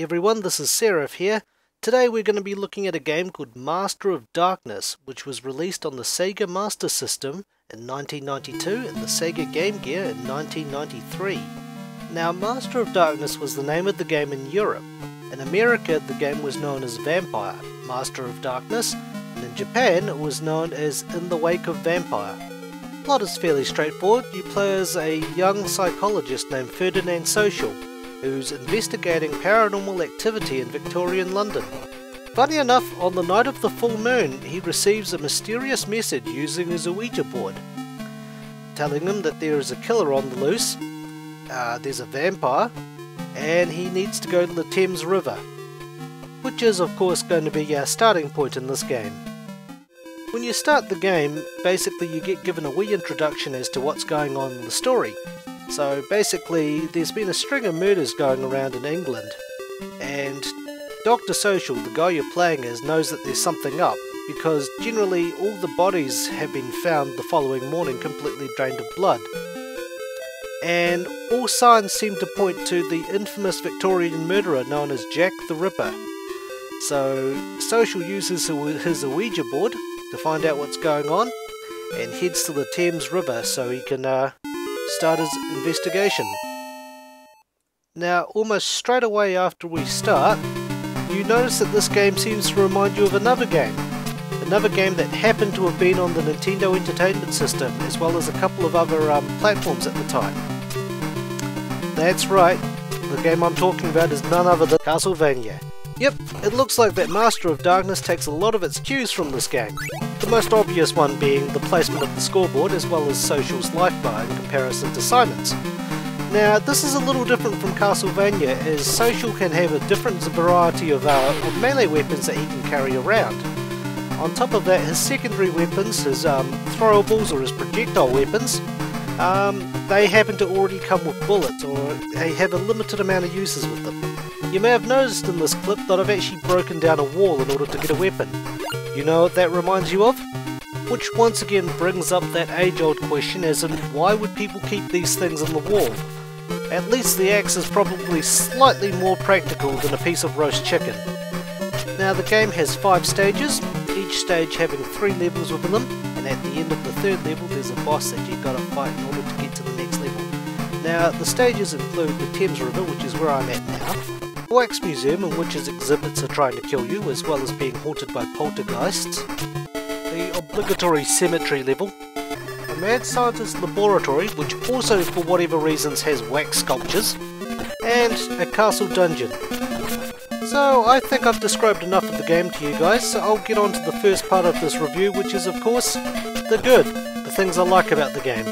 everyone, this is Surfin here. Today we're going to be looking at a game called Master of Darkness, which was released on the Sega Master System in 1992 and the Sega Game Gear in 1993. Now, Master of Darkness was the name of the game in Europe. In America, the game was known as Vampire, Master of Darkness, and in Japan it was known as In the Wake of Vampire. The plot is fairly straightforward. You play as a young psychologist named Ferdinand Social, who's investigating paranormal activity in Victorian London. Funny enough, on the night of the full moon, he receives a mysterious message using his Ouija board, telling him that there is a killer on the loose, there's a vampire, and he needs to go to the Thames River, which is of course going to be our starting point in this game. When you start the game, basically you get given a wee introduction as to what's going on in the story. So basically, there's been a string of murders going around in England, and Dr. Social, the guy you're playing as, knows that there's something up, because generally all the bodies have been found the following morning completely drained of blood. And all signs seem to point to the infamous Victorian murderer known as Jack the Ripper. So Social uses his Ouija board to find out what's going on, and heads to the Thames River so he can start his investigation. Now, almost straight away after we start, you notice that this game seems to remind you of another game that happened to have been on the Nintendo Entertainment System, as well as a couple of other platforms at the time. That's right, the game I'm talking about is none other than Castlevania. Yep, it looks like that Master of Darkness takes a lot of its cues from this game. The most obvious one being the placement of the scoreboard, as well as Social's life bar in comparison to Simon's. Now, this is a little different from Castlevania, as Social can have a different variety of melee weapons that he can carry around. On top of that, his secondary weapons, his throwables or his projectile weapons, they happen to already come with bullets, or they have a limited amount of uses with them. You may have noticed in this clip that I've actually broken down a wall in order to get a weapon. You know what that reminds you of? Which once again brings up that age-old question, as in, why would people keep these things in the wall? At least the axe is probably slightly more practical than a piece of roast chicken. Now, the game has 5 stages, each stage having 3 levels within them, and at the end of the 3rd level there's a boss that you've got to fight in order to get to the next level. Now, the stages include the Thames River, which is where I'm at now, the Wax Museum, in which its exhibits are trying to kill you, as well as being haunted by poltergeists, the obligatory cemetery level, a mad scientist laboratory, which also for whatever reasons has wax sculptures, and a castle dungeon. So I think I've described enough of the game to you guys, so I'll get on to the first part of this review, which is of course the good, the things I like about the game.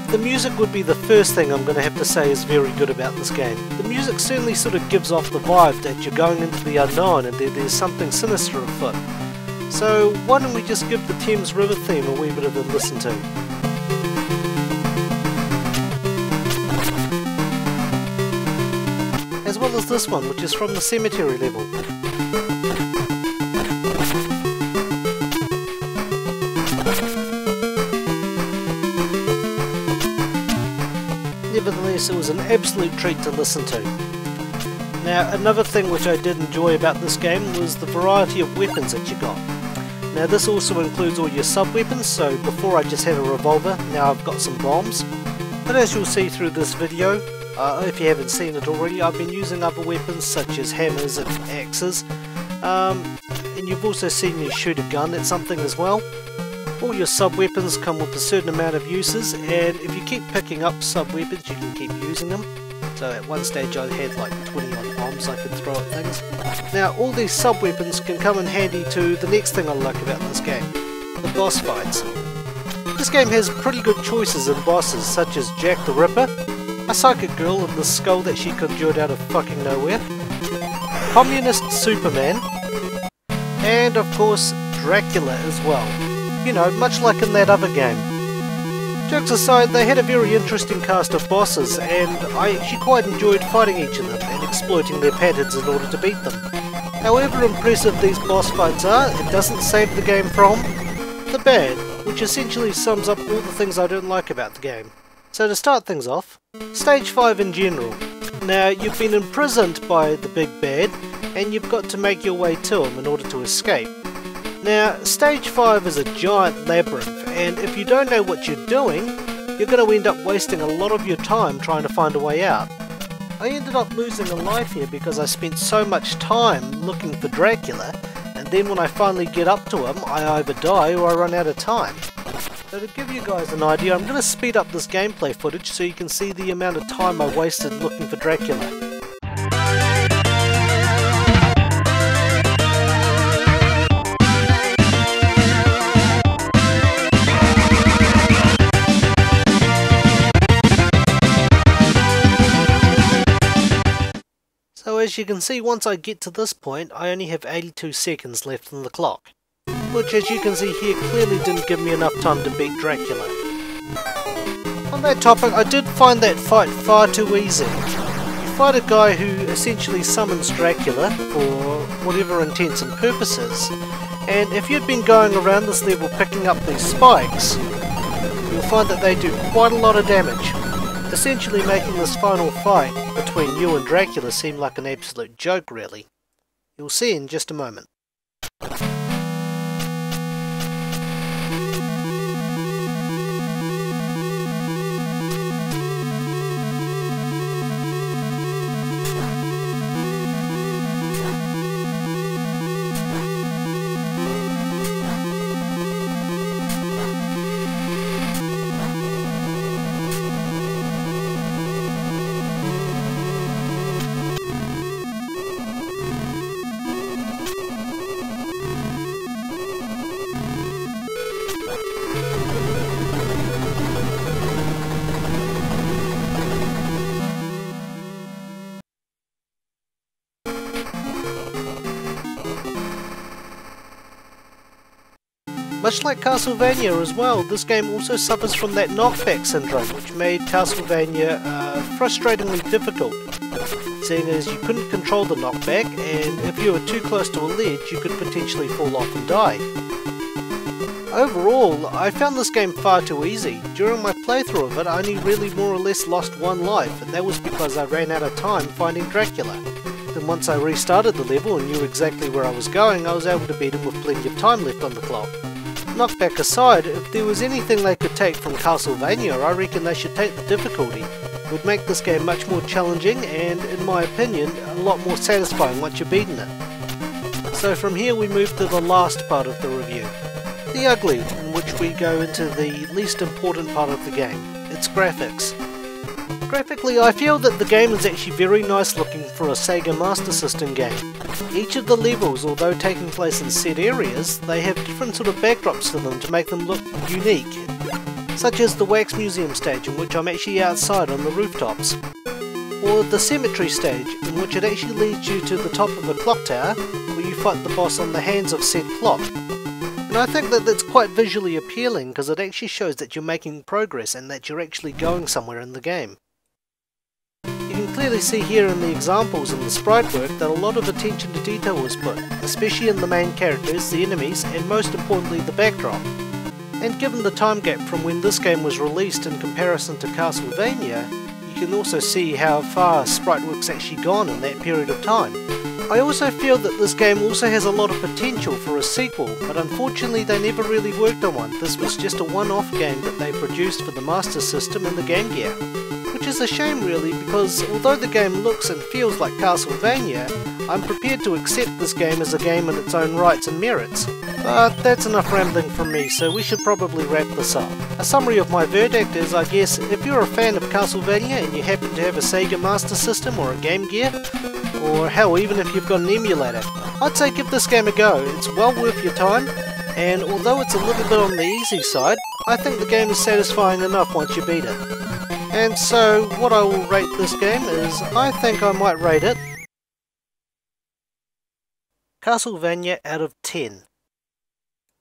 The music would be the first thing I'm going to have to say is very good about this game. The music certainly sort of gives off the vibe that you're going into the unknown and there's something sinister afoot. So why don't we just give the Thames River theme a wee bit of a listen to. As well as this one, which is from the cemetery level. Nevertheless, it was an absolute treat to listen to. Now, another thing which I did enjoy about this game was the variety of weapons that you got. Now, this also includes all your sub-weapons, so before I just had a revolver, now I've got some bombs. But as you'll see through this video, if you haven't seen it already, I've been using other weapons such as hammers and axes. And you've also seen me shoot a gun at something as well. All your sub-weapons come with a certain amount of uses, and if you keep picking up sub-weapons you can keep using them. So at one stage I had like 20 odd bombs I could throw at things. Now, all these sub-weapons can come in handy to the next thing I like about this game, the boss fights. This game has pretty good choices in bosses, such as Jack the Ripper, a psychic girl in the skull that she conjured out of fucking nowhere, Communist Superman, and of course Dracula as well. You know, much like in that other game. Jokes aside, they had a very interesting cast of bosses, and I actually quite enjoyed fighting each of them and exploiting their patterns in order to beat them. However impressive these boss fights are, it doesn't save the game from the bad, which essentially sums up all the things I don't like about the game. So to start things off, Stage 5 in general. Now, you've been imprisoned by the big bad, and you've got to make your way to him in order to escape. Now, Stage 5 is a giant labyrinth, and if you don't know what you're doing, you're going to end up wasting a lot of your time trying to find a way out. I ended up losing a life here because I spent so much time looking for Dracula, and then when I finally get up to him, I either die or I run out of time. So to give you guys an idea, I'm going to speed up this gameplay footage so you can see the amount of time I wasted looking for Dracula. So as you can see, once I get to this point, I only have 82 seconds left on the clock, which as you can see here clearly didn't give me enough time to beat Dracula. On that topic, I did find that fight far too easy. You fight a guy who essentially summons Dracula for whatever intents and purposes, and if you'd been going around this level picking up these spikes, you'll find that they do quite a lot of damage, essentially making this final fight between you and Dracula seem like an absolute joke, really. You'll see in just a moment. Much like Castlevania as well, this game also suffers from that knockback syndrome, which made Castlevania frustratingly difficult, seeing as you couldn't control the knockback, and if you were too close to a ledge you could potentially fall off and die. Overall, I found this game far too easy. During my playthrough of it, I only really more or less lost one life, and that was because I ran out of time finding Dracula. Then once I restarted the level and knew exactly where I was going, I was able to beat him with plenty of time left on the clock. Knockback aside, if there was anything they could take from Castlevania, I reckon they should take the difficulty. It would make this game much more challenging and, in my opinion, a lot more satisfying once you've beaten it. So from here we move to the last part of the review. The ugly, in which we go into the least important part of the game, its graphics. Graphically, I feel that the game is actually very nice looking for a Sega Master System game. Each of the levels, although taking place in set areas, they have different sort of backdrops to them to make them look unique, such as the Wax Museum stage, in which I'm actually outside on the rooftops, or the Cemetery stage, in which it actually leads you to the top of a clock tower, where you fight the boss on the hands of said clock. And I think that that's quite visually appealing, because it actually shows that you're making progress and that you're actually going somewhere in the game. You can clearly see here in the examples and the sprite work that a lot of attention to detail was put, especially in the main characters, the enemies, and most importantly the backdrop. And given the time gap from when this game was released in comparison to Castlevania, you can also see how far sprite work's actually gone in that period of time. I also feel that this game also has a lot of potential for a sequel, but unfortunately they never really worked on one. This was just a one-off game that they produced for the Master System and the Game Gear. Which is a shame really, because although the game looks and feels like Castlevania, I'm prepared to accept this game as a game in its own rights and merits. But that's enough rambling from me, so we should probably wrap this up. A summary of my verdict is, I guess, if you're a fan of Castlevania and you happen to have a Sega Master System or a Game Gear, or hell, even if you've got an emulator, I'd say give this game a go. It's well worth your time, and although it's a little bit on the easy side, I think the game is satisfying enough once you beat it. And so, what I will rate this game is, I think I might rate it Castlevania out of 10.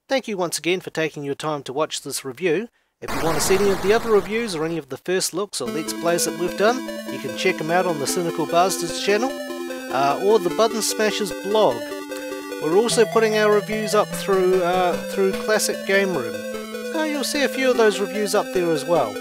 Thank you once again for taking your time to watch this review. If you want to see any of the other reviews or any of the first looks or let's plays that we've done, you can check them out on the Cynical Bastards channel, or the Button Smashers blog. We're also putting our reviews up through Classic Game Room, so you'll see a few of those reviews up there as well.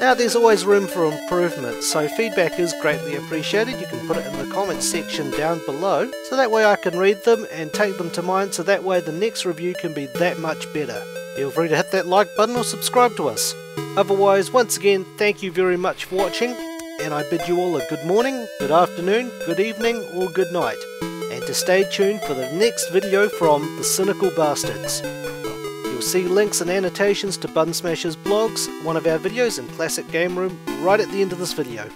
Now there's always room for improvement, so feedback is greatly appreciated. You can put it in the comments section down below, so that way I can read them and take them to mind, so that way the next review can be that much better. Feel free to hit that like button or subscribe to us. Otherwise, once again, thank you very much for watching, and I bid you all a good morning, good afternoon, good evening, or good night. And to stay tuned for the next video from the Cynical Bastards. You'll see links and annotations to Button Smasher's blogs, one of our videos, and Classic Game Room right at the end of this video.